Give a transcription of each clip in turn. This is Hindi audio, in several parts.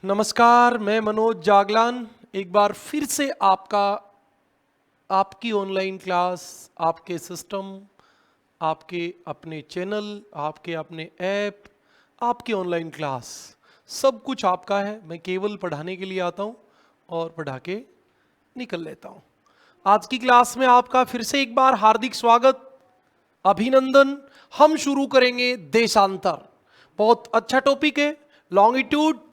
नमस्कार, मैं मनोज जागलान एक बार फिर से आपकी ऑनलाइन क्लास, आपके सिस्टम, आपके अपने चैनल, आपके अपने ऐप, आपकी ऑनलाइन क्लास, सब कुछ आपका है। मैं केवल पढ़ाने के लिए आता हूँ और पढ़ा के निकल लेता हूँ। आज की क्लास में आपका फिर से एक बार हार्दिक स्वागत, अभिनंदन। हम शुरू करेंगे देशांतर। बहुत अच्छा टॉपिक है, लॉन्गिट्यूड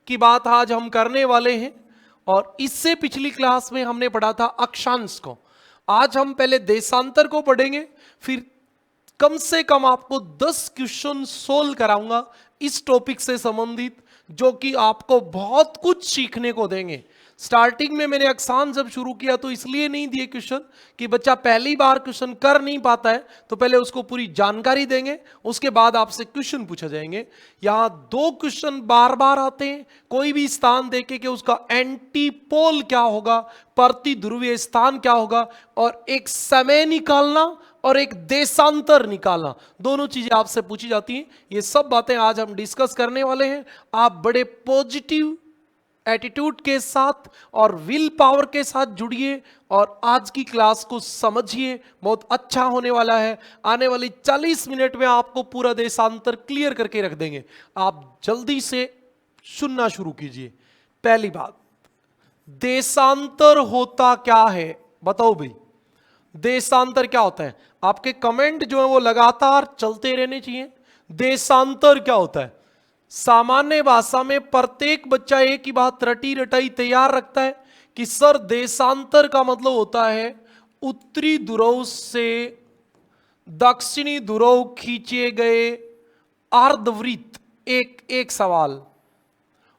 की बात आज हम करने वाले हैं। और इससे पिछली क्लास में हमने पढ़ा था अक्षांश को। आज हम पहले देशांतर को पढ़ेंगे, फिर कम से कम आपको 10 क्वेश्चन सोल्व कराऊंगा इस टॉपिक से संबंधित, जो कि आपको बहुत कुछ सीखने को देंगे। स्टार्टिंग में मैंने अक्षांश जब शुरू किया तो इसलिए नहीं दिए क्वेश्चन कि बच्चा पहली बार क्वेश्चन कर नहीं पाता है, तो पहले उसको पूरी जानकारी देंगे, उसके बाद आपसे क्वेश्चन पूछे जाएंगे। यहां 2 क्वेश्चन बार बार आते हैं, कोई भी स्थान देके कि उसका एंटीपोल क्या होगा, प्रति ध्रुवीय स्थान क्या होगा, और एक समय निकालना और एक देशांतर निकालना, दोनों चीजें आपसे पूछी जाती हैं। ये सब बातें आज हम डिस्कस करने वाले हैं। आप बड़े पॉजिटिव एटीट्यूड के साथ और विल पावर के साथ जुड़िए और आज की क्लास को समझिए, बहुत अच्छा होने वाला है। आने वाली 40 मिनट में आपको पूरा देशांतर क्लियर करके रख देंगे। आप जल्दी से सुनना शुरू कीजिए। पहली बात, देशांतर होता क्या है बताओ भाई। देशांतर क्या होता है? आपके कमेंट जो है वो लगातार चलते रहने चाहिए। देशांतर क्या होता है? सामान्य भाषा में प्रत्येक बच्चा एक ही बात रटी रटाई तैयार रखता है कि सर देशांतर का मतलब होता है उत्तरी ध्रुव से दक्षिणी ध्रुव खींचे गए अर्धवृत्त। एक सवाल।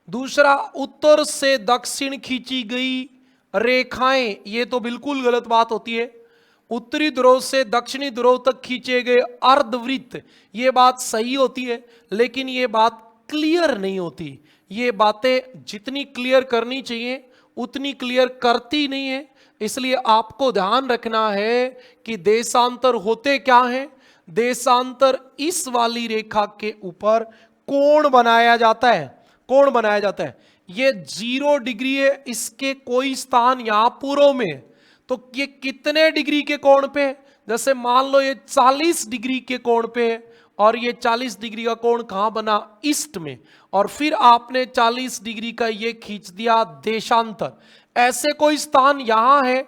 दूसरा, उत्तर से दक्षिण खींची गई रेखाएं। ये तो बिल्कुल गलत बात होती है। उत्तरी ध्रुव से दक्षिणी ध्रुव तक खींचे गए अर्धवृत्त, ये बात सही होती है, लेकिन ये बात क्लियर नहीं होती। ये बातें जितनी क्लियर करनी चाहिए उतनी क्लियर करती नहीं है। इसलिए आपको ध्यान रखना है कि देशांतर होते क्या हैं। देशांतर इस वाली रेखा के ऊपर कोण बनाया जाता है। कोण बनाया जाता है। ये 0 डिग्री है, इसके कोई स्थान यहां पूर्व में, तो ये कितने डिग्री के कोण पे है? जैसे मान लो ये 40 डिग्री के कोण पे है और ये 40 डिग्री का कोण कहां बना? ईस्ट में। और फिर आपने 40 डिग्री का ये खींच दिया देशांतर। ऐसे कोई स्थान यहां है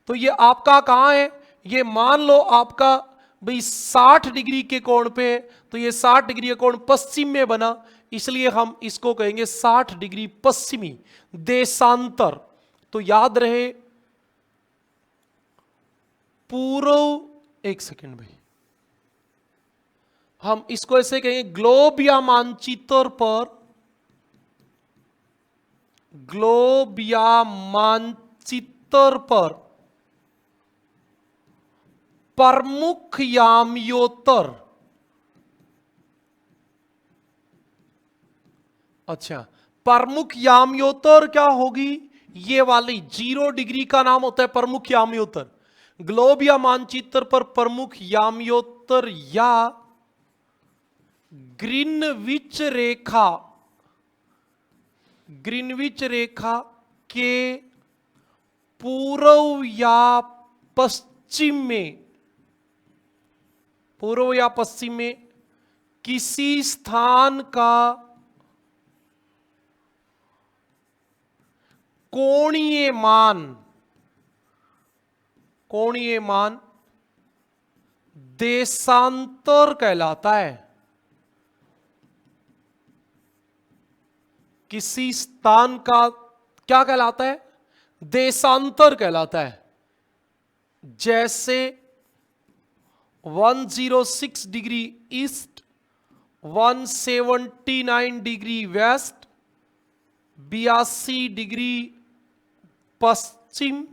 तो ये आपका कहां है? ये मान लो आपका भाई 60 डिग्री के कोण पे है, तो ये 60 डिग्री का कोण पश्चिम में बना, इसलिए हम इसको कहेंगे 60 डिग्री पश्चिमी देशांतर। तो याद रहे पूर्व, एक सेकेंड भाई, हम इसको ऐसे कहेंगे ग्लोब या मानचित्र पर, ग्लोब या मानचित्र पर प्रमुख याम्योत्तर। अच्छा, प्रमुख याम्योत्तर क्या होगी? ये वाली 0 डिग्री का नाम होता है प्रमुख याम्योत्तर। ग्लोब या मानचित्र पर प्रमुख याम्योत्तर या ग्रीनविच रेखा, ग्रीनविच रेखा के पूर्व या पश्चिम में, पूर्व या पश्चिम में किसी स्थान का कोणीय मान, कोणीय मान देशांतर कहलाता है। किसी स्थान का क्या कहलाता है? देशांतर कहलाता है। जैसे 106 degree east, 179 degree west, 82 degree पश्चिम,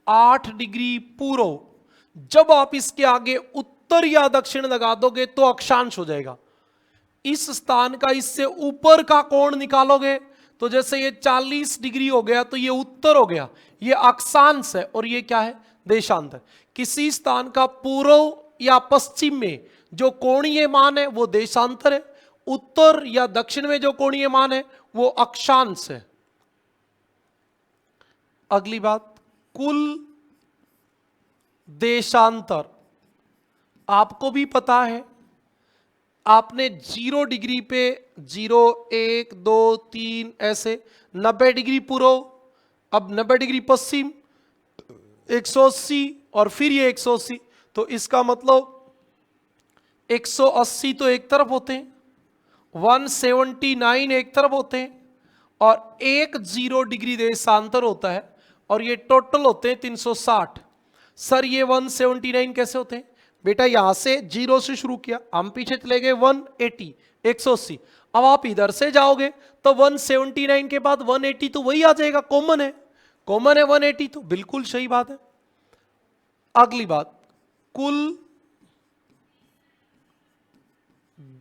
8 डिग्री पूर्व। जब आप इसके आगे उत्तर या दक्षिण लगा दोगे तो अक्षांश हो जाएगा। इस स्थान का इससे ऊपर का कोण निकालोगे तो जैसे ये 40 डिग्री हो गया तो ये उत्तर हो गया, ये अक्षांश है, और ये क्या है? देशांतर। किसी स्थान का पूर्व या पश्चिम में जो कोणीय मान है वो देशांतर है, उत्तर या दक्षिण में जो कोणीय मान है वो अक्षांश है। अगली बात, कुल देशांतर आपको भी पता है, आपने 0 डिग्री पे 0, 1, 2, 3 ऐसे 90 डिग्री पूर्व, अब 90 डिग्री पश्चिम, 180 और फिर ये 180, तो इसका मतलब 180 तो एक तरफ होते हैं, 179 एक तरफ होते हैं, और एक 0 डिग्री देशांतर होता है, और ये टोटल होते हैं 360। सर ये 179 कैसे होते हैं? बेटा यहां से 0 से शुरू किया, हम पीछे चले गए 180, 180, अब आप इधर से जाओगे तो 179 के बाद 180 तो वही आ जाएगा, कॉमन है, कॉमन है 180, तो बिल्कुल सही बात है। अगली बात, कुल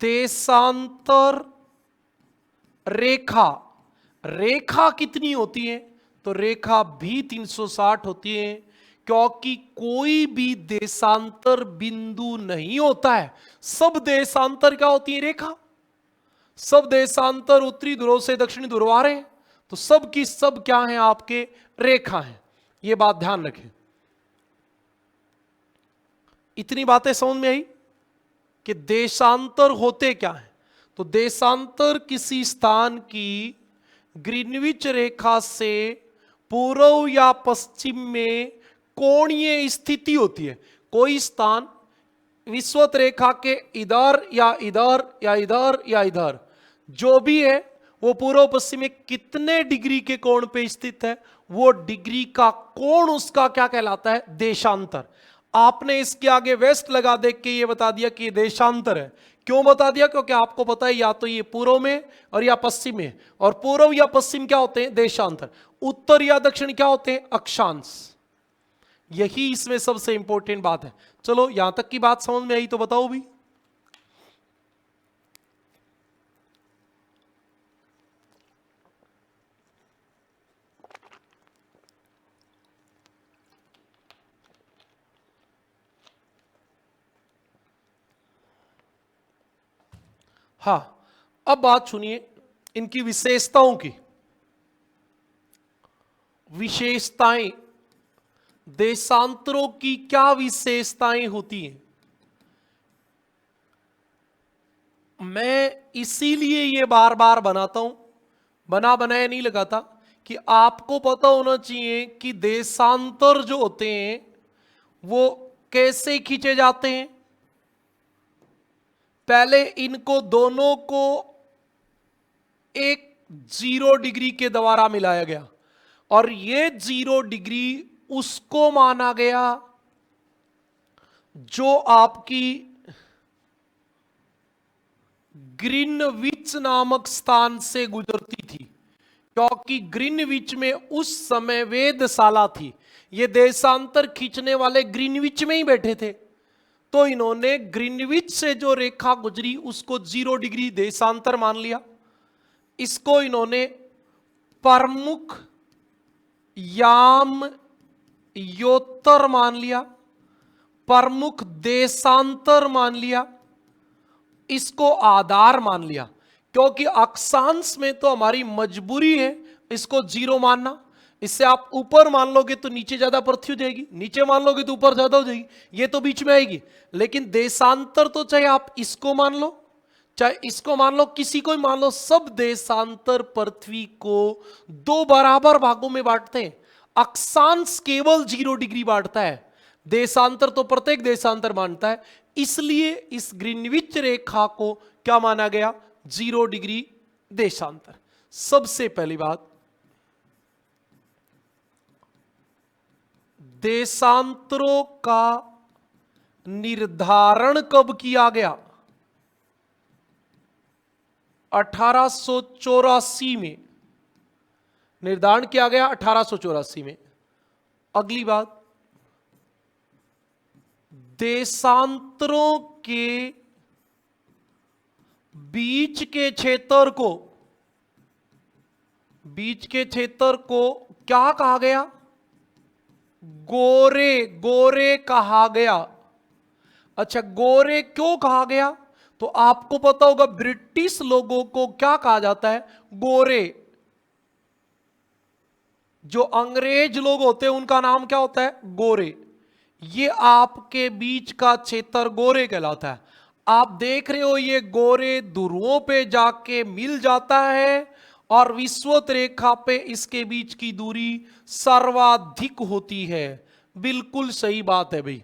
देशांतर रेखा, रेखा कितनी होती है? तो रेखा भी 360 होती है, क्योंकि कोई भी देशांतर बिंदु नहीं होता है, सब देशांतर क्या होती है? रेखा। सब देशांतर उत्तरी ध्रुव से दक्षिणी ध्रुव आ रहे हैं, तो सब की सब क्या है? आपके रेखा है। यह बात ध्यान रखें। इतनी बातें समझ में आई कि देशांतर होते क्या है? तो देशांतर किसी स्थान की ग्रीनविच रेखा से पूर्व या पश्चिम में कोणीय स्थिति होती है। कोई स्थान विषुवत रेखा के इधर या इधर या इधर या इधर जो भी है, वो पूर्व पश्चिम में कितने डिग्री के कोण पे स्थित है, वो डिग्री का कोण उसका क्या कहलाता है? देशांतर। आपने इसके आगे वेस्ट लगा देख के ये बता दिया कि ये देशांतर है। क्यों बता दिया? क्योंकि आपको पता है या तो ये पूर्व में और या पश्चिम में, और पूर्व या पश्चिम क्या होते हैं? देशांतर। उत्तर या दक्षिण क्या होते हैं? अक्षांश। यही इसमें सबसे इंपॉर्टेंट बात है। चलो यहां तक की बात समझ में आई तो बताओ भी। हाँ, अब बात सुनिए इनकी विशेषताओं की। विशेषताएं, देशांतरों की क्या विशेषताएं होती हैं? मैं इसीलिए ये बार बार बनाता हूं, बना बनाया नहीं लगाता, कि आपको पता होना चाहिए कि देशांतर जो होते हैं वो कैसे खींचे जाते हैं। पहले इनको दोनों को एक 0 डिग्री के द्वारा मिलाया गया, और ये 0 डिग्री उसको माना गया जो आपकी ग्रीनविच नामक स्थान से गुजरती थी, क्योंकि ग्रीनविच में उस समय वेधशाला थी। ये देशांतर खींचने वाले ग्रीनविच में ही बैठे थे, तो इन्होंने ग्रीनविच से जो रेखा गुजरी उसको 0 डिग्री देशांतर मान लिया। इसको इन्होंने प्रमुख याम योत्तर मान लिया, प्रमुख देशांतर मान लिया, इसको आधार मान लिया, क्योंकि अक्षांश में तो हमारी मजबूरी है इसको 0 मानना। इससे आप ऊपर मान लोगे तो नीचे ज्यादा पृथ्वी हो जाएगी, नीचे मान लोगे तो ऊपर ज्यादा हो जाएगी, ये तो बीच में आएगी। लेकिन देशांतर तो चाहे आप इसको मान लो चाहे इसको मान लो, किसी को ही मान लो, सब देशांतर पृथ्वी को 2 बराबर भागों में बांटते हैं। अक्षांश केवल 0 डिग्री बांटता है, देशांतर तो प्रत्येक देशांतर मानता है। इसलिए इस ग्रीनविच रेखा को क्या माना गया? 0 डिग्री देशांतर। सबसे पहली बात, देशांतरों का निर्धारण कब किया गया? 1884 में निर्धारण किया गया, 1884 में। अगली बात, देशांतरों के बीच के क्षेत्र को क्या कहा गया? गोरे, गोरे कहा गया। अच्छा, गोरे क्यों कहा गया? तो आपको पता होगा ब्रिटिश लोगों को क्या कहा जाता है? गोरे। जो अंग्रेज लोग होते हैं उनका नाम क्या होता है? गोरे। ये आपके बीच का क्षेत्र गोरे कहलाता है। आप देख रहे हो ये गोरे ध्रुवों पे जाके मिल जाता है और विषुवत रेखा पे इसके बीच की दूरी सर्वाधिक होती है। बिल्कुल सही बात है भाई,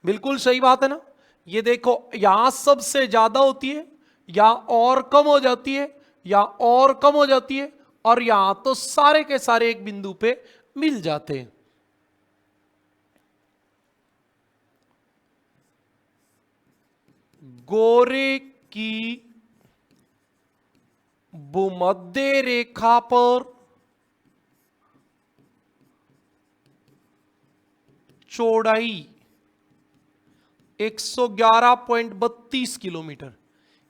बिल्कुल सही बात है ना। ये देखो यहां सबसे ज्यादा होती है, या और कम हो जाती है, या और कम हो जाती है, और यहां तो सारे के सारे एक बिंदु पे मिल जाते हैं। गोरे की भूमध्य रेखा पर चौड़ाई 111.32 किलोमीटर।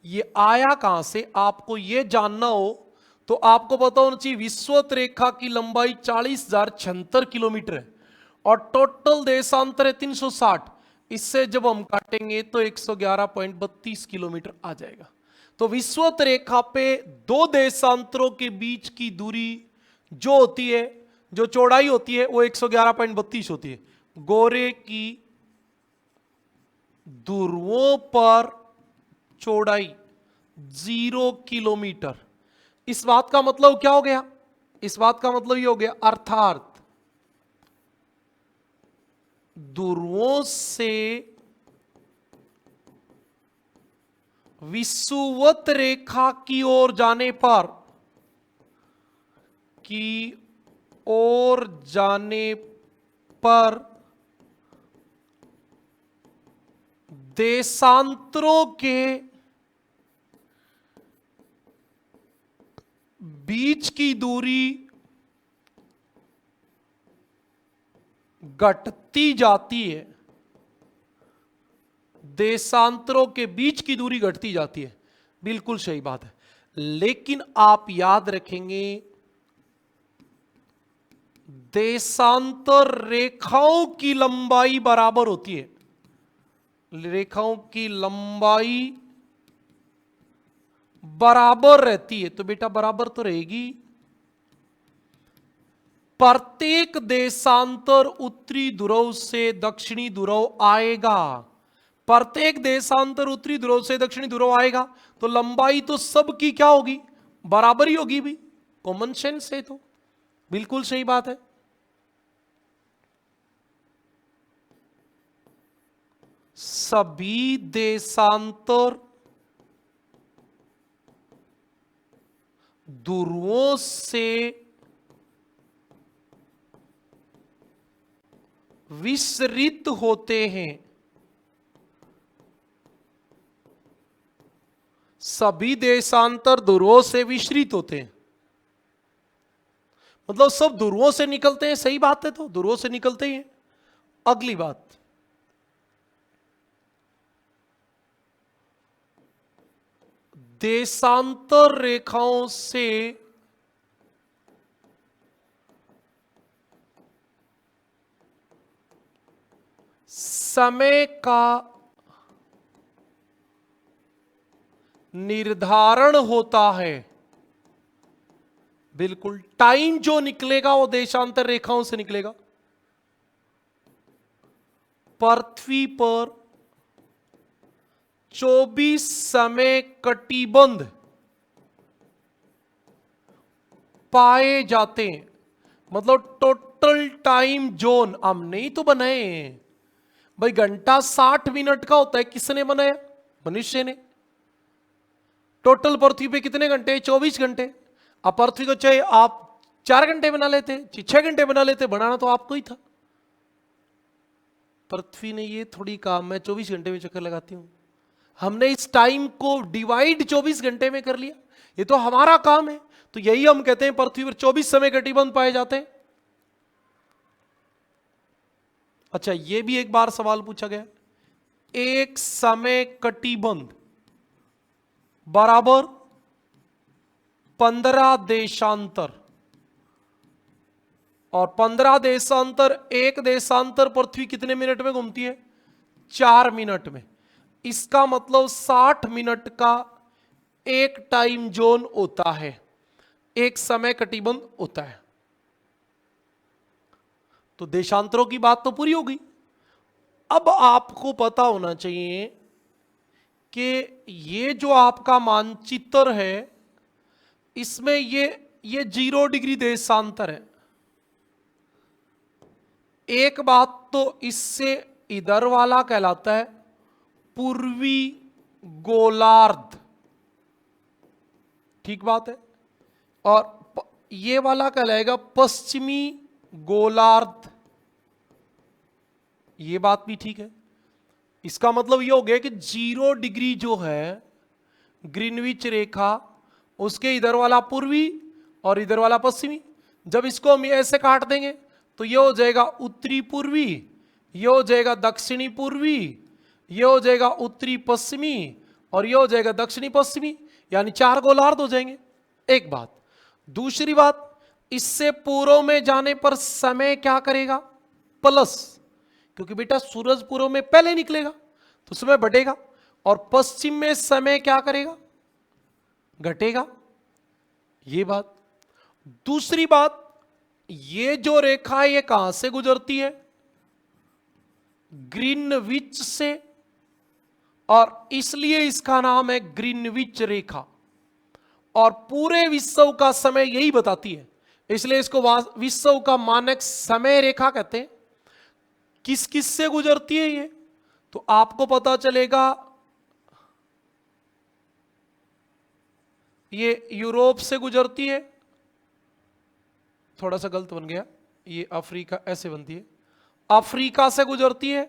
ये आया कहां से? आपको ये जानना हो तो आपको पता होना चाहिए विषुवत रेखा की लंबाई 40,076 किलोमीटर है और टोटल देशांतर है 360। इससे जब हम काटेंगे तो 111.32 किलोमीटर आ जाएगा। तो विषुवत रेखा पे दो देशांतरों के बीच की दूरी जो होती है, जो चौड़ाई होती है, वो 111.32 होती है। गोरे की ध्रुवों पर चौड़ाई 0 किलोमीटर। इस बात का मतलब क्या हो गया? इस बात का मतलब ये हो गया अर्थात ध्रुवों से विषुवत रेखा की ओर जाने पर देशांतरों के बीच की दूरी घटती जाती है। देशांतरों के बीच की दूरी घटती जाती है, बिल्कुल सही बात है। लेकिन आप याद रखेंगे देशांतर रेखाओं की लंबाई बराबर होती है। रेखाओं की लंबाई बराबर रहती है, तो बेटा बराबर तो रहेगी। प्रत्येक देशांतर उत्तरी ध्रुव से दक्षिणी ध्रुव आएगा। प्रत्येक देशांतर उत्तरी ध्रुव से दक्षिणी ध्रुव आएगा तो लंबाई तो सबकी क्या होगी? बराबर ही होगी भी। कॉमन सेंस है, तो बिल्कुल सही बात है। सभी देशांतर ध्रुवों से विसरित होते हैं। सभी देशांतर ध्रुवों से विसरित होते हैं, मतलब सब ध्रुवों से निकलते हैं। सही बात है, तो ध्रुवों से निकलते ही हैं। अगली बात, देशांतर रेखाओं से समय का निर्धारण होता है। बिल्कुल, टाइम जो निकलेगा वो देशांतर रेखाओं से निकलेगा। पृथ्वी पर 24 समय कटिबंध पाए जाते हैं, मतलब टोटल टाइम जोन हमने ही तो बनाए हैं भाई। घंटा 60 मिनट का होता है, किसने बनाया? मनुष्य ने। टोटल पृथ्वी पे कितने घंटे? 24 घंटे। अब पृथ्वी को चाहे आप 4 घंटे बना लेते, 6 घंटे बना लेते, बनाना तो आपको ही था। पृथ्वी ने ये थोड़ी कहा मैं 24 घंटे में चक्कर लगाती हूं। हमने इस टाइम को डिवाइड 24 घंटे में कर लिया, ये तो हमारा काम है। तो यही हम कहते हैं पृथ्वी पर 24 समय कटिबंध पाए जाते हैं। अच्छा, ये भी एक बार सवाल पूछा गया, एक समय कटिबंध बराबर 15 देशांतर, और 15 देशांतर, एक देशांतर पृथ्वी कितने मिनट में घूमती है? 4 मिनट में। इसका मतलब 60 मिनट का एक टाइम जोन होता है, एक समय कटिबंध होता है। तो देशांतरों की बात तो पूरी हो गई। अब आपको पता होना चाहिए कि ये जो आपका मानचित्र है, इसमें ये 0 डिग्री देशांतर है। एक बात तो इससे इधर वाला कहलाता है पूर्वी गोलार्ध, ठीक बात है, और ये वाला कहलाएगा पश्चिमी गोलार्ध, ये बात भी ठीक है। इसका मतलब ये हो गया कि 0 डिग्री जो है ग्रीनविच रेखा, उसके इधर वाला पूर्वी और इधर वाला पश्चिमी। जब इसको हम ऐसे काट देंगे तो ये हो जाएगा उत्तरी पूर्वी, ये हो जाएगा दक्षिणी पूर्वी, ये हो जाएगा उत्तरी पश्चिमी, और ये हो जाएगा दक्षिणी पश्चिमी, यानी 4 गोलार्ध हो जाएंगे। एक बात। दूसरी बात, इससे पूर्व में जाने पर समय क्या करेगा? प्लस, क्योंकि बेटा सूरज पूर्व में पहले निकलेगा तो समय बढ़ेगा, और पश्चिम में समय क्या करेगा? घटेगा। ये बात। दूसरी बात, ये जो रेखा है ये कहां से गुजरती है? ग्रीनविच से, और इसलिए इसका नाम है ग्रीनविच रेखा, और पूरे विश्व का समय यही बताती है, इसलिए इसको विश्व का मानक समय रेखा कहते हैं। किस किस से गुजरती है ये? तो आपको पता चलेगा ये यूरोप से गुजरती है, थोड़ा सा गलत बन गया, ये अफ्रीका, ऐसे बनती है, अफ्रीका से गुजरती है,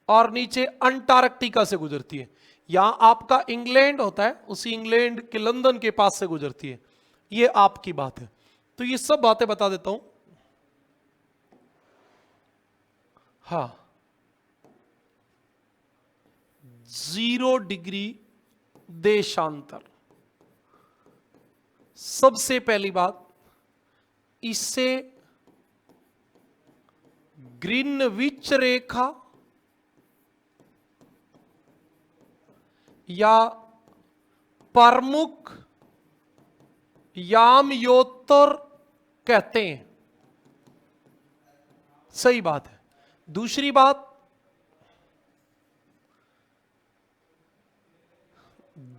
और नीचे अंटार्कटिका से गुजरती है। यहां आपका इंग्लैंड होता है, उसी इंग्लैंड के लंदन के पास से गुजरती है। ये आपकी बात है। तो ये सब बातें बता देता हूं। हाँ, 0 डिग्री देशांतर। सबसे पहली बात, इससे ग्रीनविच रेखा या प्रमुख यामयोत्तर कहते हैं। सही बात है। दूसरी बात,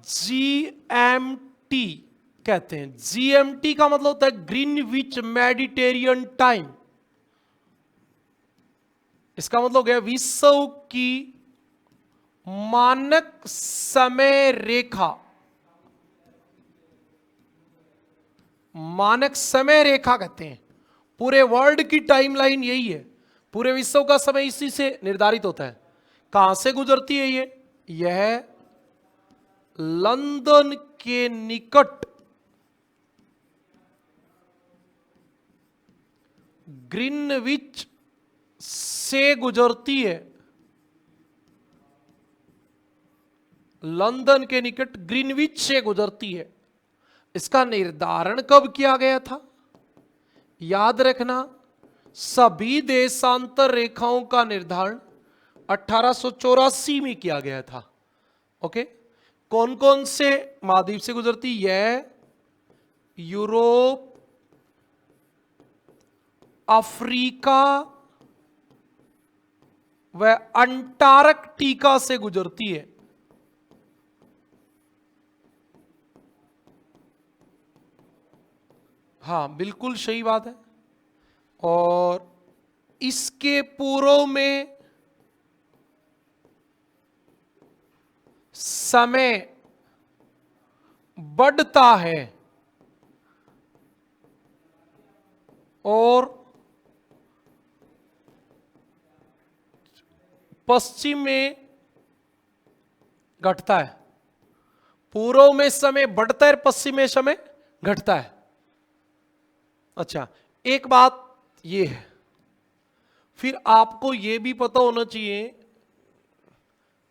जीएमटी कहते हैं। जीएमटी का मतलब होता है ग्रीनविच मेडिटेरियन टाइम। इसका मतलब हो गया विश्व की मानक समय रेखा। मानक समय रेखा कहते हैं। पूरे वर्ल्ड की टाइमलाइन यही है, पूरे विश्व का समय इसी से निर्धारित होता है। कहां से गुजरती है ये? यह लंदन के निकट ग्रीनविच से गुजरती है। लंदन के निकट ग्रीनविच से गुजरती है। इसका निर्धारण कब किया गया था? याद रखना, सभी देशांतर रेखाओं का निर्धारण 1884 में किया गया था। ओके, कौन कौन से महाद्वीप से गुजरती? यह यूरोप, अफ्रीका व अंटार्कटिका से गुजरती है। हाँ, बिल्कुल सही बात है। और इसके पूर्व में समय बढ़ता है और पश्चिम में घटता है। पूर्व में समय बढ़ता है, पश्चिम में समय घटता है। अच्छा, एक बात ये है, फिर आपको ये भी पता होना चाहिए,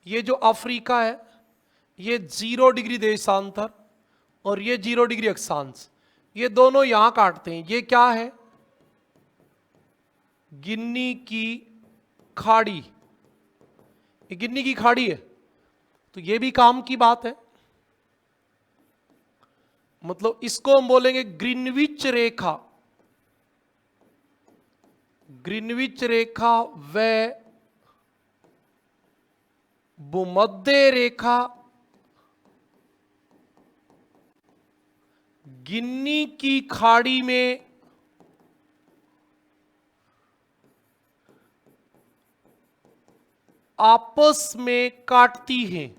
ये जो अफ्रीका है ये 0 डिग्री देशांतर और ये 0 डिग्री अक्षांश, ये दोनों यहां काटते हैं। ये क्या है? गिन्नी की खाड़ी। ये गिन्नी की खाड़ी है। तो ये भी काम की बात है। मतलब इसको हम बोलेंगे ग्रीनविच रेखा। ग्रीनविच रेखा व भूमध्य रेखा गिन्नी की खाड़ी में आपस में काटती हैं।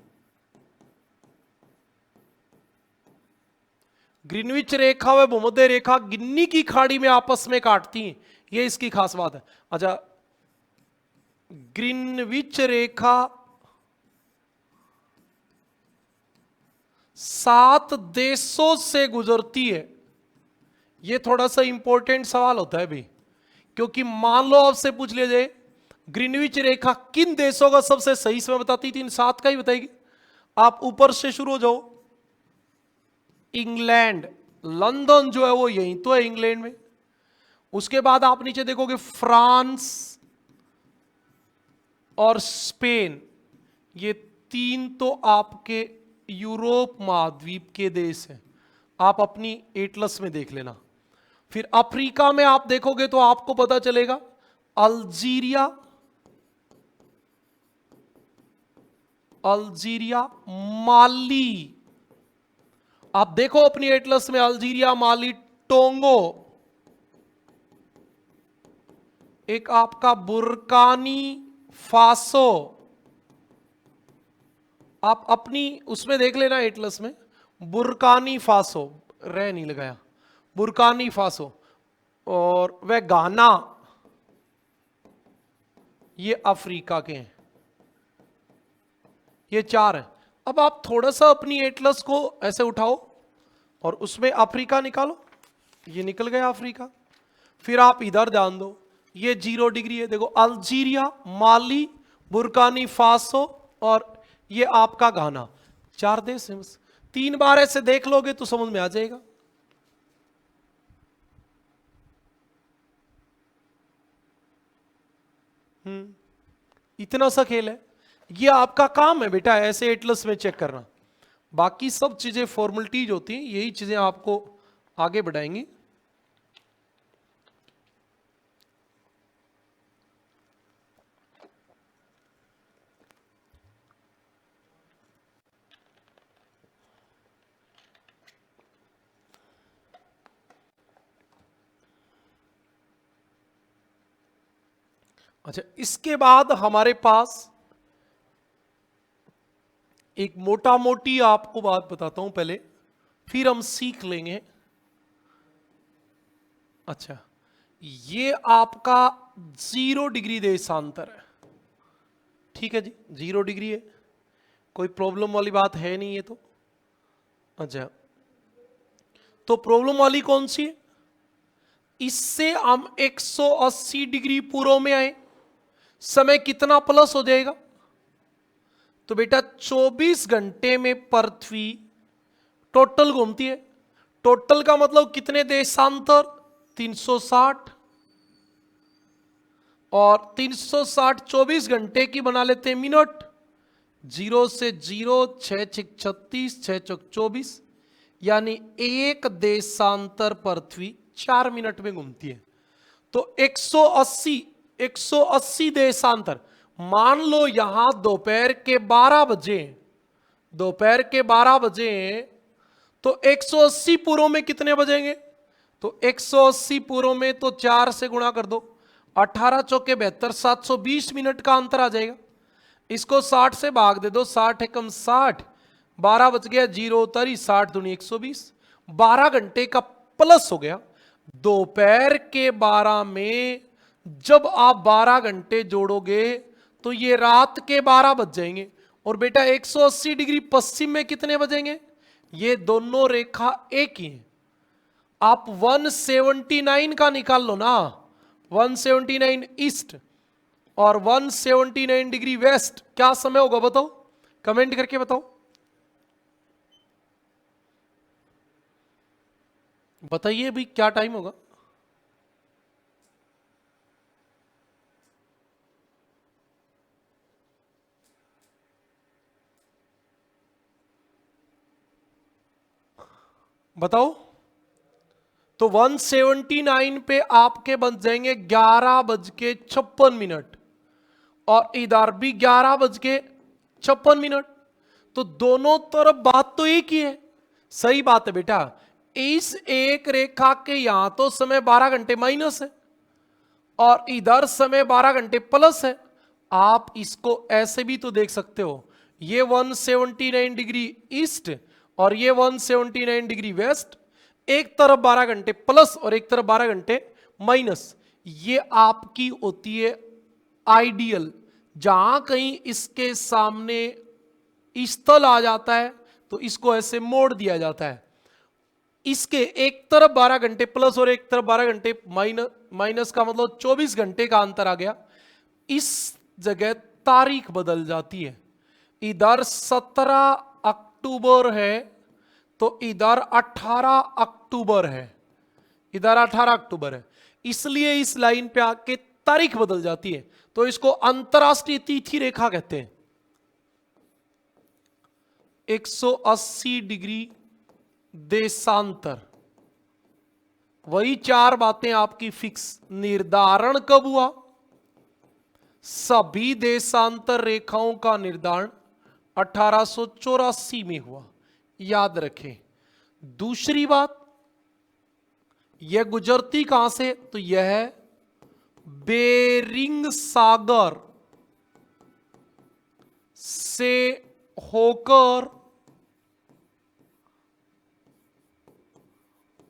ग्रीनविच रेखा व भूमध्य रेखा गिन्नी की खाड़ी में आपस में काटती हैं, ये इसकी खास बात है। अच्छा, ग्रीनविच रेखा 7 देशों से गुजरती है। ये थोड़ा सा इंपॉर्टेंट सवाल होता है भी, क्योंकि मान लो आपसे पूछ लिया जाए ग्रीनविच रेखा किन देशों का सबसे सही समय बताती थी, इन 7 का ही बताएगी। आप ऊपर से शुरू हो जाओ, इंग्लैंड, लंदन जो है वो यहीं तो है इंग्लैंड में। उसके बाद आप नीचे देखोगे फ्रांस और स्पेन, ये 3 तो आपके यूरोप महाद्वीप के देश हैं। आप अपनी एटलस में देख लेना। फिर अफ्रीका में आप देखोगे तो आपको पता चलेगा अल्जीरिया, अल्जीरिया, माली। आप देखो अपनी एटलस में अल्जीरिया, माली, टोंगो, एक आपका बुर्कानी फासो। आप अपनी उसमें देख लेना एटलस में, बुर्कानी फासो, रह नहीं लगाया, बुर्कानी फासो, और वह गाना, ये अफ्रीका के हैं। ये 4 हैं। अब आप थोड़ा सा अपनी एटलस को ऐसे उठाओ और उसमें अफ्रीका निकालो, ये निकल गया अफ्रीका। फिर आप इधर ध्यान दो, ये 0 डिग्री है, देखो अल्जीरिया, माली, बुर्कानी फासो और ये आपका घाना, 4 देश हैं बस। 3 बार ऐसे देख लोगे तो समझ में आ जाएगा। इतना सा खेल है, ये आपका काम है बेटा, ऐसे एटलस में चेक करना। बाकी सब चीजें फॉर्मेलिटीज होती हैं, यही चीजें आपको आगे बढ़ाएंगी। अच्छा, इसके बाद हमारे पास एक मोटा मोटी आपको बात बताता हूं पहले, फिर हम सीख लेंगे। अच्छा, ये आपका 0 डिग्री देशांतर है, ठीक है जी, 0 डिग्री है, कोई प्रॉब्लम वाली बात है नहीं ये तो। अच्छा, तो प्रॉब्लम वाली कौन सी है? इससे हम 180 डिग्री पूर्व में आए, समय कितना प्लस हो जाएगा? तो बेटा 24 घंटे में पृथ्वी टोटल घूमती है। टोटल का मतलब कितने देशांतर? 360, और 360 24 घंटे की बना लेते हैं मिनट। 0 से 0, 6 6 36, 6 चौक 24, यानी एक देशांतर पृथ्वी 4 मिनट में घूमती है। तो 180 देशांतर। मान लो यहां दोपहर के 12 बजे, दोपहर के 12 बजे, तो 180 पूर्व में कितने बजेंगे? तो 180 पूर्व में तो 4 से गुणा कर दो, 18 चौके 72, 720 मिनट का अंतर आ जाएगा। इसको 60 से भाग दे दो, 60 एकम 60, 12 बच गया, 0 उतारी, 60 दूनी 120, 12 घंटे का प्लस हो गया। दोपहर के 12 में जब आप 12 घंटे जोड़ोगे तो ये रात के 12 बज जाएंगे। और बेटा 180 डिग्री पश्चिम में कितने बजेंगे? ये दोनों रेखा एक ही है। आप 179 का निकाल लो ना, 179 ईस्ट और 179 डिग्री वेस्ट, क्या समय होगा बताओ, कमेंट करके बताओ। बताइए भी क्या टाइम होगा? बताओ। तो 179 पे आपके बन जाएंगे 11:56 और इधर भी 11:56। तो दोनों तरफ बात तो एक ही है। सही बात है बेटा। इस एक रेखा के यहां तो समय 12 घंटे माइनस है और इधर समय 12 घंटे प्लस है। आप इसको ऐसे भी तो देख सकते हो, ये 179 डिग्री ईस्ट और ये 179 डिग्री वेस्ट। एक तरफ 12 घंटे प्लस और एक तरफ 12 घंटे माइनस। ये आपकी होती है आइडियल। जहां कहीं इसके सामने स्थल आ जाता है तो इसको ऐसे मोड़ दिया जाता है। इसके एक तरफ 12 घंटे प्लस और एक तरफ 12 घंटे माइनस का मतलब 24 घंटे का अंतर आ गया। इस जगह तारीख बदल जाती है। इधर 17 अक्टूबर है तो इधर 18 अक्टूबर है। इधर 18 अक्टूबर है, इसलिए इस लाइन पे आके तारीख बदल जाती है। तो इसको अंतरराष्ट्रीय तिथि रेखा कहते हैं। 180 डिग्री देशांतर। वही चार बातें आपकी फिक्स। निर्धारण कब हुआ? सभी देशांतर रेखाओं का निर्धारण 1884 में हुआ, याद रखें। दूसरी बात, यह गुजरती कहां से? तो यह बेरिंग सागर से होकर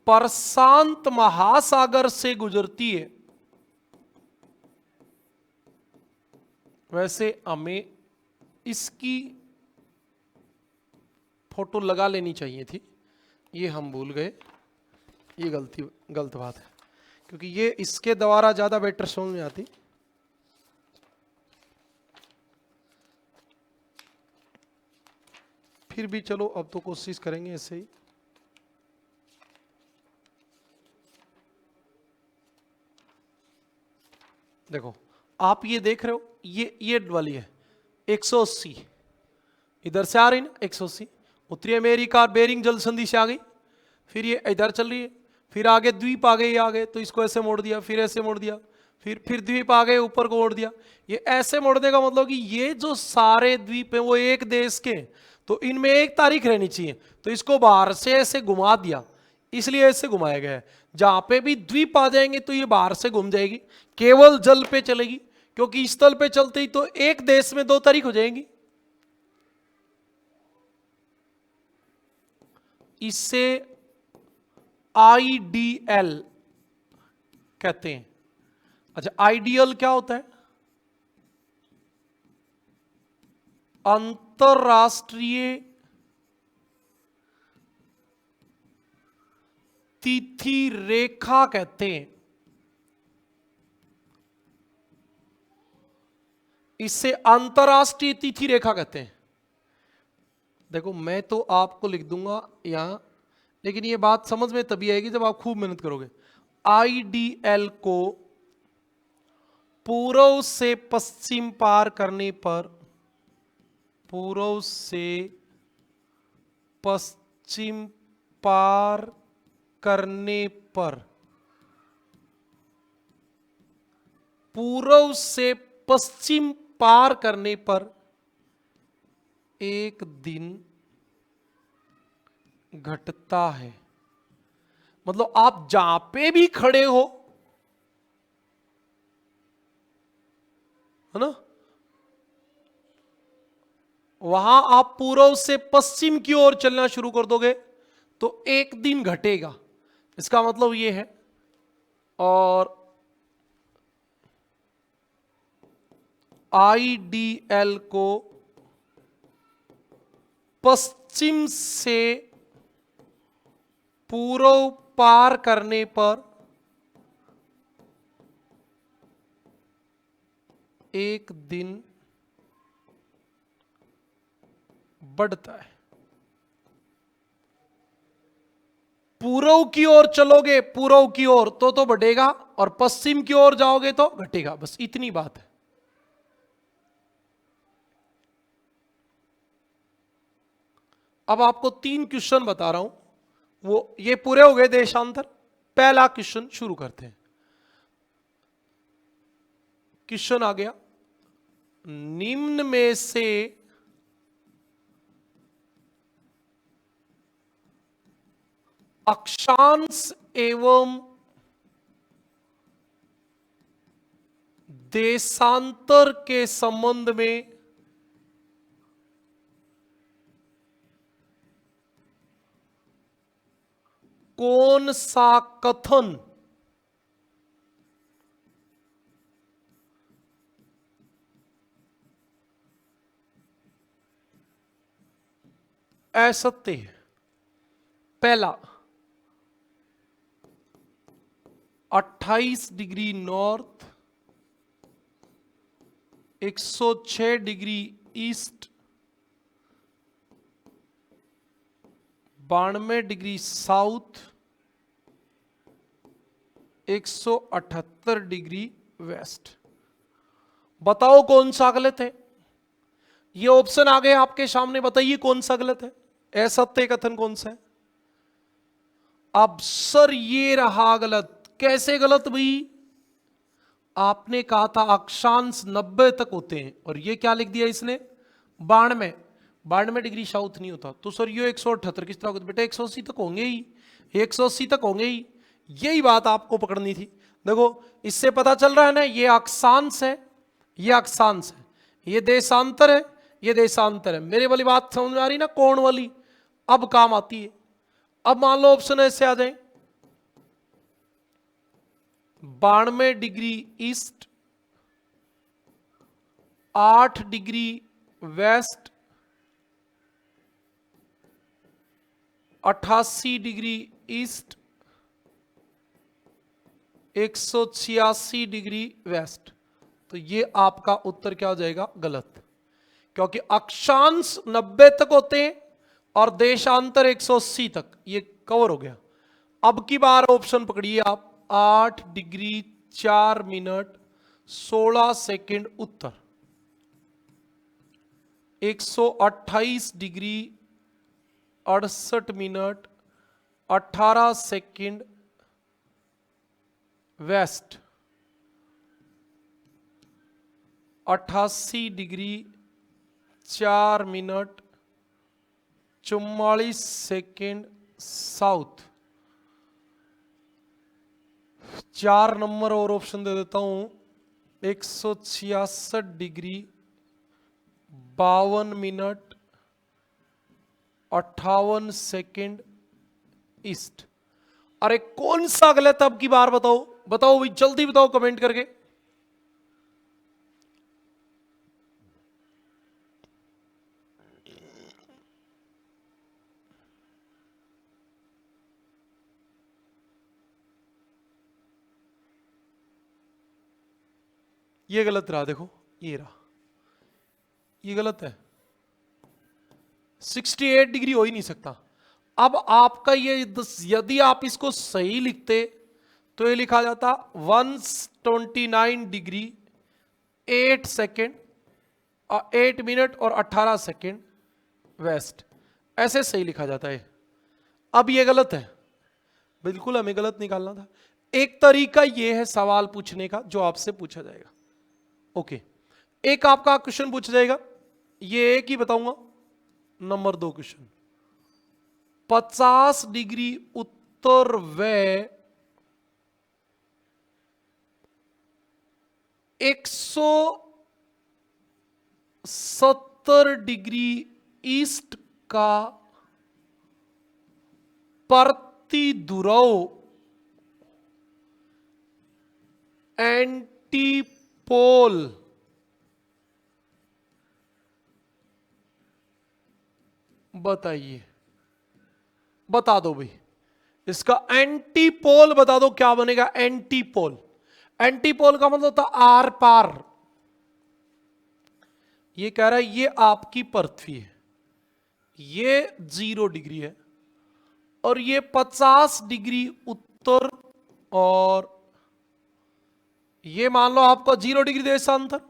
प्रशांत महासागर से गुजरती है। वैसे हमें इसकी फोटो लगा लेनी चाहिए थी, ये हम भूल गए। ये गलत बात है, क्योंकि ये इसके द्वारा ज्यादा बेटर समझ में आती। फिर भी चलो अब तो कोशिश करेंगे ऐसे ही। देखो आप ये देख रहे हो, ये वाली है 180, इधर से आ रही ना 180। उत्तरी अमेरिका बेरिंग जल संधि से आ गई, फिर ये इधर चल रही है, फिर आगे द्वीप आ गए, आ गए तो इसको ऐसे मोड़ दिया, फिर ऐसे मोड़ दिया, फिर द्वीप आ गए ऊपर को मोड़ दिया। ये ऐसे मोड़ने का मतलब कि ये जो सारे द्वीप हैं वो एक देश के, तो इनमें एक तारीख रहनी चाहिए। तो इसको बाहर से ऐसे घुमा दिया, इसलिए ऐसे घुमाया गया है। जहां पे भी द्वीप आ जाएंगे तो ये बाहर से घूम जाएगी, केवल जल पे चलेगी, क्योंकि स्थल पे चलते ही तो एक देश में दो तारीख हो जाएंगी। इससे आईडीएल कहते हैं। अच्छा, आइडियल क्या होता है? अंतरराष्ट्रीय तिथि रेखा कहते हैं। इससे अंतरराष्ट्रीय तिथि रेखा कहते हैं। देखो मैं तो आपको लिख दूंगा यहां, लेकिन ये बात समझ में तभी आएगी जब आप खूब मेहनत करोगे। आईडीएल को पूर्व से पश्चिम पार करने पर, पूर्व से पश्चिम पार करने पर, पूर्व से पश्चिम पार करने पर एक दिन घटता है। मतलब आप जहां पे भी खड़े हो, है ना, वहां आप पूर्व से पश्चिम की ओर चलना शुरू कर दोगे तो एक दिन घटेगा। इसका मतलब यह है। और आईडीएल को पश्चिम से पूर्व पार करने पर एक दिन बढ़ता है। पूर्व की ओर चलोगे, पूर्व की ओर तो बढ़ेगा, और पश्चिम की ओर जाओगे तो घटेगा। बस इतनी बात है। अब आपको 3 क्वेश्चन बता रहा हूं, वो ये पूरे हो गए देशांतर। पहला क्वेश्चन शुरू करते हैं। क्वेश्चन आ गया, निम्न में से अक्षांश एवं देशांतर के संबंध में कौन सा कथन असत्य है? पहला, 28 degree north, 106 degree east, 92 degree south, 178 degree west. बताओ कौन सा गलत है? ये ऑप्शन आ गए आपके सामने, बताइए कौन सा गलत है, असत्य कथन कौन सा है? अब सर ये रहा गलत। कैसे गलत भाई? आपने कहा था अक्षांश 90 तक होते हैं और ये क्या लिख दिया इसने, 92 डिग्री साउथ नहीं होता। तो सर ये 178 किस तरह होगा? बेटा 180 तक होंगे ही, 180 तक होंगे ही। यही बात आपको पकड़नी थी। देखो इससे पता चल रहा है ना, ये अक्षांश है, ये अक्षांश है, ये देशांतर है, ये देशांतर है। मेरे वाली बात समझ में आ रही ना, कोण वाली अब काम आती है। अब मान लो ऑप्शन ऐसे आ जाए, 92 degree east, 8 degree west, 88 degree east, 186 degree west. तो ये आपका उत्तर क्या हो जाएगा? गलत। क्योंकि अक्षांश 90 तक होते हैं और देशांतर 180 तक, ये कवर हो गया। अब की बार ऑप्शन पकड़िए आप, 8 डिग्री 4 मिनट 16 सेकंड उत्तर, 128 degree 68 minute 18 second west, 88 degree 4 minute 44 second south. 4 number और ऑप्शन दे देता हूं, 166 डिग्री 52 मिनट 58 सेकंड ईस्ट। अरे कौन सा गलत? अब की बार बताओ, बताओ भाई जल्दी बताओ कमेंट करके। ये गलत रहा, देखो ये रहा, ये गलत है। 68 डिग्री हो ही नहीं सकता। अब आपका ये यदि आप इसको सही लिखते तो ये लिखा जाता 129 डिग्री 8 सेकेंड 8 मिनट और 18 सेकेंड वेस्ट, ऐसे सही लिखा जाता है। अब ये गलत है, बिल्कुल हमें गलत निकालना था। एक तरीका ये है सवाल पूछने का जो आपसे पूछा जाएगा। ओके, एक आपका क्वेश्चन पूछा जाएगा, ये एक ही बताऊंगा। नंबर 2 क्वेश्चन, 50 डिग्री उत्तर व 170 डिग्री ईस्ट का प्रतिध्रुव एंटीपोल बताइए। बता दो भाई, इसका एंटीपोल बता दो क्या बनेगा? एंटीपोल, एंटीपोल का मतलब होता आर पार। ये कह रहा है ये आपकी पृथ्वी है, ये 0 डिग्री है और ये 50 डिग्री उत्तर, और ये मान लो आपका 0 डिग्री देशांतर,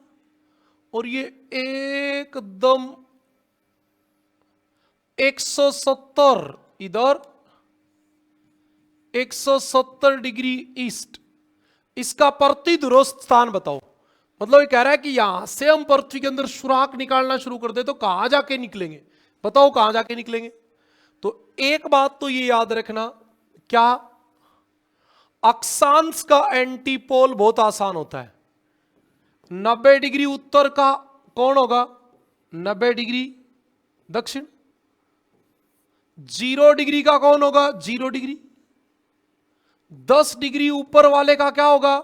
और ये एकदम 170 इधर 170 डिग्री ईस्ट, इसका प्रतिध्रुव स्थान बताओ। मतलब ये कह रहा है कि यहां से हम पृथ्वी के अंदर सुराख निकालना शुरू कर दे तो कहां जाके निकलेंगे, बताओ कहां जाके निकलेंगे। तो एक बात तो ये याद रखना, क्या अक्षांश का एंटीपोल बहुत आसान होता है। 90 डिग्री उत्तर का कौन होगा, 90 डिग्री दक्षिण। 0 डिग्री का कौन होगा, 0 डिग्री। 10 डिग्री ऊपर वाले का क्या होगा,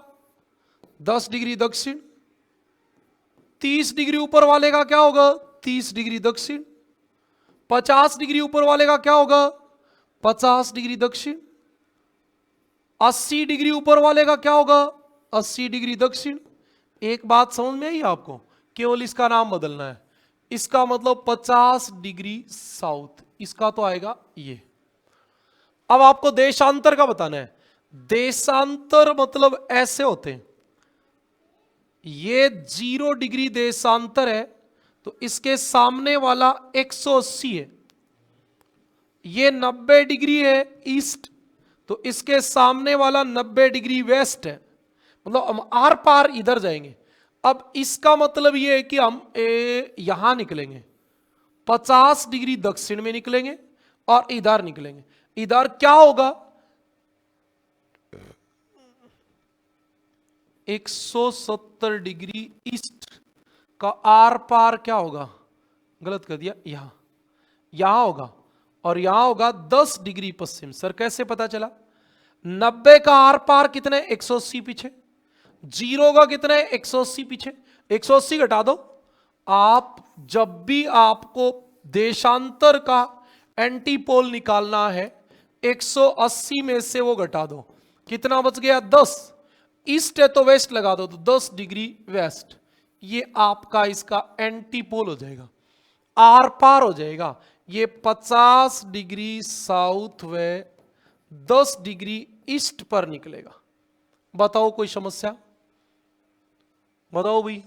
10 डिग्री दक्षिण। 30 डिग्री ऊपर वाले का क्या होगा, 30 डिग्री दक्षिण। 50 डिग्री ऊपर वाले का क्या होगा, 50 डिग्री दक्षिण। 80 डिग्री ऊपर वाले का क्या होगा, 80 डिग्री दक्षिण। एक बात समझ में आई आपको, केवल इसका नाम बदलना है। इसका मतलब 50 डिग्री साउथ, इसका तो आएगा ये। अब आपको देशांतर का बताना है। देशांतर मतलब ऐसे होते हैं, ये 0 डिग्री देशांतर है तो इसके सामने वाला 180 है। ये 90 डिग्री है ईस्ट तो इसके सामने वाला 90 डिग्री वेस्ट है। मतलब हम आर पार इधर जाएंगे। अब इसका मतलब ये है कि हम यहां निकलेंगे 50 डिग्री दक्षिण में निकलेंगे और इधर निकलेंगे। इधर क्या होगा, 170 डिग्री ईस्ट का आर पार क्या होगा, गलत कर दिया, यहां होगा और यहां होगा 10 डिग्री पश्चिम। सर कैसे पता चला, 90 का आर पार कितने, 180 पीछे। 0 का कितने, 180 पीछे। 180 घटा दो। आप जब भी आपको देशांतर का एंटीपोल निकालना है 180 में से वो घटा दो, कितना बच गया, 10। ईस्ट है तो वेस्ट लगा दो तो 10 डिग्री वेस्ट। ये आपका इसका एंटीपोल हो जाएगा, आर पार हो जाएगा। ये 50 डिग्री साउथ व 10 डिग्री ईस्ट पर निकलेगा। बताओ कोई समस्या, बताओ भाई,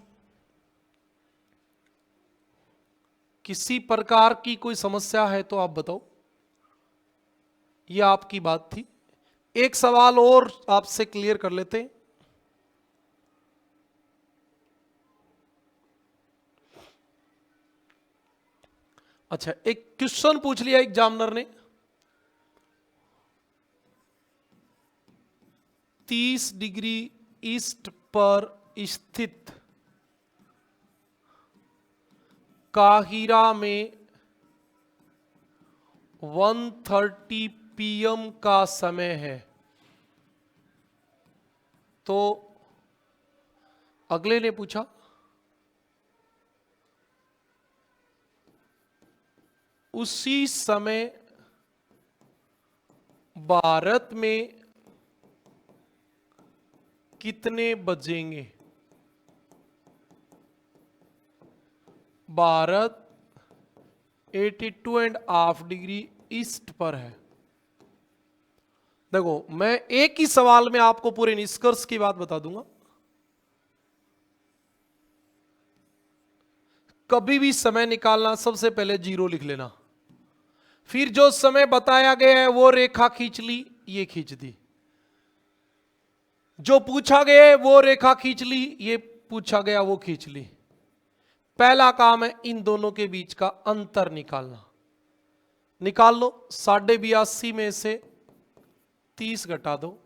किसी प्रकार की कोई समस्या है तो आप बताओ। ये आपकी बात थी। एक सवाल और आपसे क्लियर कर लेते हैं। अच्छा, एक क्वेश्चन पूछ लिया एग्जामिनर ने, 30 डिग्री ईस्ट पर स्थित काहिरा में 1:30 PM का समय है। तो अगले ने पूछा उसी समय भारत में कितने बजेंगे। भारत 82.5 डिग्री ईस्ट पर है। देखो मैं एक ही सवाल में आपको पूरे निष्कर्ष की बात बता दूंगा। कभी भी समय निकालना सबसे पहले 0 लिख लेना, फिर जो समय बताया गया है वो रेखा खींच ली, ये खींच दी। जो पूछा गया है वो रेखा खींच ली, ये पूछा गया वो खींच ली। पहला काम है इन दोनों के बीच का अंतर निकालना। निकाल लो, 82.5 में से 30 घटा दो,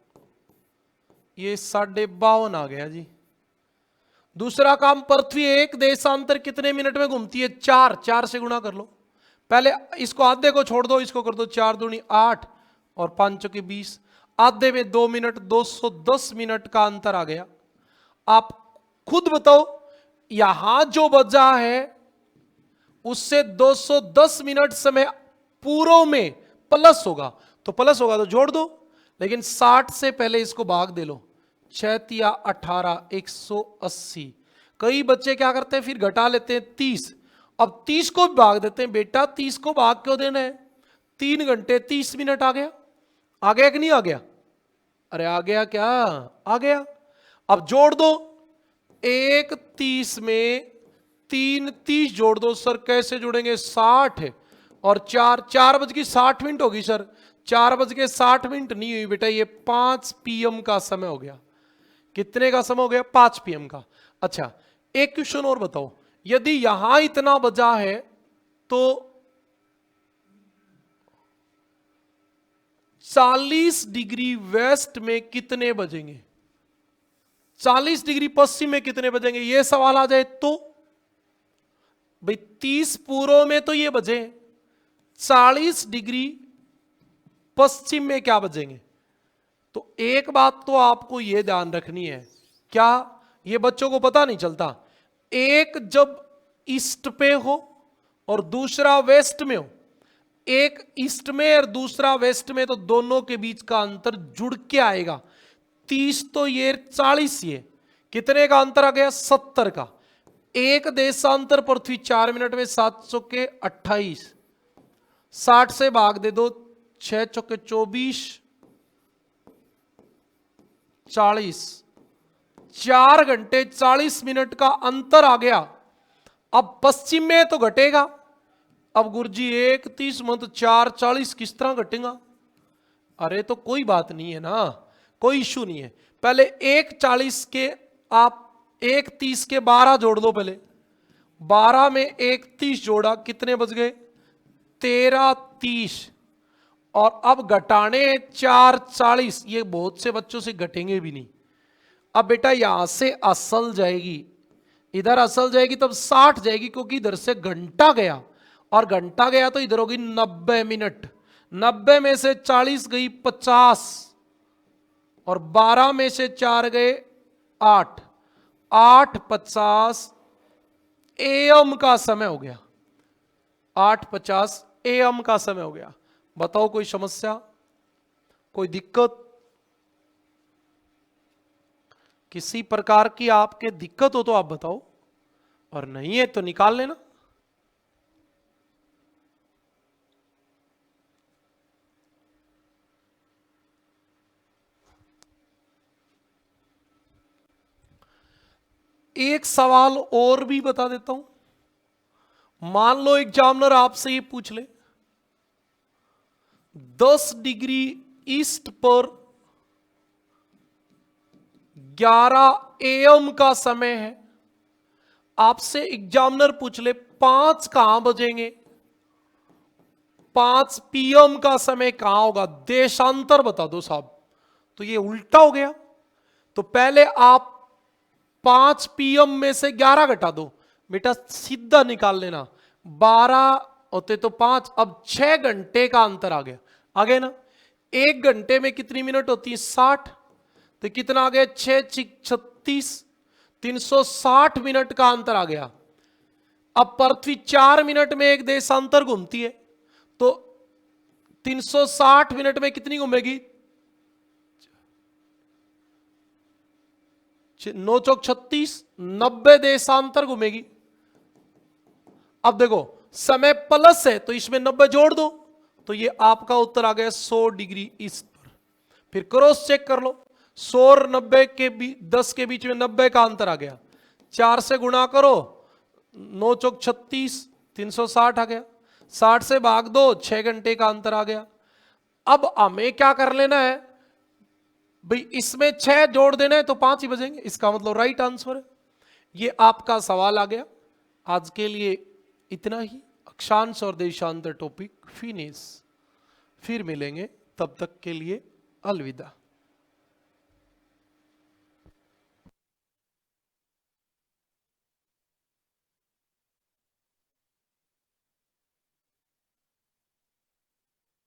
ये 52.5 आ गया जी। दूसरा काम, पृथ्वी एक देशांतर कितने मिनट में घूमती है, 4 से गुणा कर लो। पहले इसको आधे को छोड़ दो, इसको कर दो 4 दूनी 8 और 5 के 20, आधे में 2 मिनट, 210 मिनट का अंतर आ गया। आप खुद बताओ यहां जो बचा है उससे 210 मिनट समय पूर्व में प्लस होगा, तो प्लस होगा तो जोड़ दो, लेकिन 60 से पहले इसको भाग दे लो। 6 या 18, 180। कई बच्चे क्या करते हैं फिर घटा लेते हैं 30। अब 30 को भी भाग देते हैं। बेटा 30 को भाग क्यों देना है, 3 घंटे 30 मिनट आ गया। आ गया कि नहीं आ गया, अरे आ गया, क्या आ गया। अब जोड़ दो, 1 30 में 3 30 जोड़ दो। सर कैसे जोड़ेंगे, 60 और 4 4 बज के 60 मिनट होगी सर। 4:60 नहीं हुई बेटा, ये 5 PM का समय हो गया। कितने का समय हो गया? 5 PM का। अच्छा, एक क्वेश्चन और बताओ, यदि यहां इतना बजा है तो 40 डिग्री वेस्ट में कितने बजेंगे? 40 डिग्री पश्चिम में कितने बजेंगे? यह सवाल आ जाए तो भाई 30 पूर्व में तो ये बजे, 40 डिग्री पश्चिम में क्या बजेंगे? तो एक बात तो आपको यह ध्यान रखनी है, क्या ये बच्चों को पता नहीं चलता, एक जब ईस्ट पे हो और दूसरा वेस्ट में हो, एक ईस्ट में और दूसरा वेस्ट में, तो दोनों के बीच का अंतर जुड़ के आएगा। 30 तो ये 40, ये कितने का अंतर आ गया? 70 का। एक देशांतर पृथ्वी 4 मिनट में 700 के 28, 60 से भाग दे दो, 6 चौके 24, 40, 4 घंटे 40 मिनट का अंतर आ गया। अब पश्चिम में तो घटेगा। अब गुरुजी 1:30 में तो 4:40 किस तरह घटेगा? अरे तो कोई बात नहीं है ना, कोई इशू नहीं है। पहले 1:40 के आप 1:30 के 12 जोड़ दो, पहले 12 में 1:30 जोड़ा, कितने बज गए? 13:30। और अब घटाने 4:40, ये बहुत से बच्चों से घटेंगे भी नहीं। अब बेटा यहां से असल जाएगी, इधर असल जाएगी, तब 60 जाएगी, क्योंकि इधर से घंटा गया और घंटा गया तो इधर होगी 90 मिनट। 90 में से 40 गई 50 और 12 में से 4 गए 8, 8:50 AM का समय हो गया। 8:50 AM का समय हो गया। बताओ कोई समस्या, कोई दिक्कत? किसी प्रकार की आपके दिक्कत हो तो आप बताओ, और नहीं है तो निकाल लेना। एक सवाल और भी बता देता हूं। मान लो एग्जामिनर आपसे ये पूछ ले, 10 डिग्री ईस्ट पर 11 AM का समय है। आपसे एग्जामिनर पूछ ले 5 कहां बजेंगे, 5 PM का समय कहां होगा, देशांतर बता दो साहब। तो ये उल्टा हो गया। तो पहले आप 5 PM में से 11 घटा दो, बेटा सीधा निकाल लेना। 12 होते तो 5, अब 6 घंटे का अंतर आ गया। आ गया ना? 1 घंटे में कितनी मिनट होती है? 60। तो कितना आ गया? 6×36, 360 मिनट का अंतर आ गया। अब पृथ्वी 4 मिनट में एक देशांतर घूमती है, तो 360 मिनट में कितनी घूमेगी? 9 चौक 36, 90 देशांतर घूमेगी। अब देखो समय प्लस है तो इसमें 90 जोड़ दो, तो ये आपका उत्तर आ गया 100 डिग्री ईस्ट पर। फिर क्रॉस चेक कर लो, 100 और 90 के 10 के बीच में 90 का अंतर आ गया। 4 से गुणा करो, 9 चौक 36, 360 आ गया। 60 से भाग दो, 6 घंटे का अंतर आ गया। अब हमें क्या कर लेना है भाई, इसमें 6 जोड़ देना है तो 5 ही बजेंगे, इसका मतलब राइट आंसर है। ये आपका सवाल आ गया। आज के लिए इतना ही। अक्षांश और देशांतर टॉपिक फिनिश। फिर मिलेंगे, तब तक के लिए अलविदा।